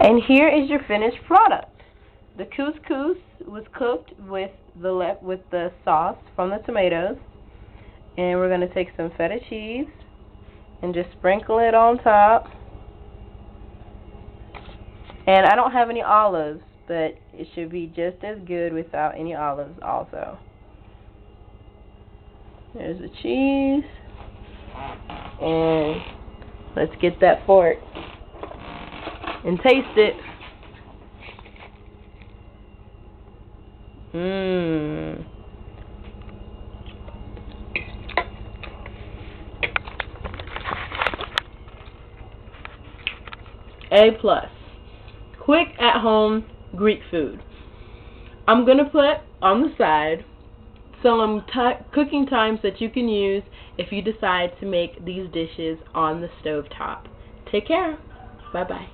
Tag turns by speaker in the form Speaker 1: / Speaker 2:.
Speaker 1: And here is your finished product. The couscous was cooked with the sauce from the tomatoes, and we're going to take some feta cheese and just sprinkle it on top. And I don't have any olives, but it should be just as good without any olives also. There's the cheese, and let's get that fork and taste it. Mmm. A+. Quick at home Greek food. I'm going to put on the side some cooking times that you can use if you decide to make these dishes on the stove top. Take care. Bye bye.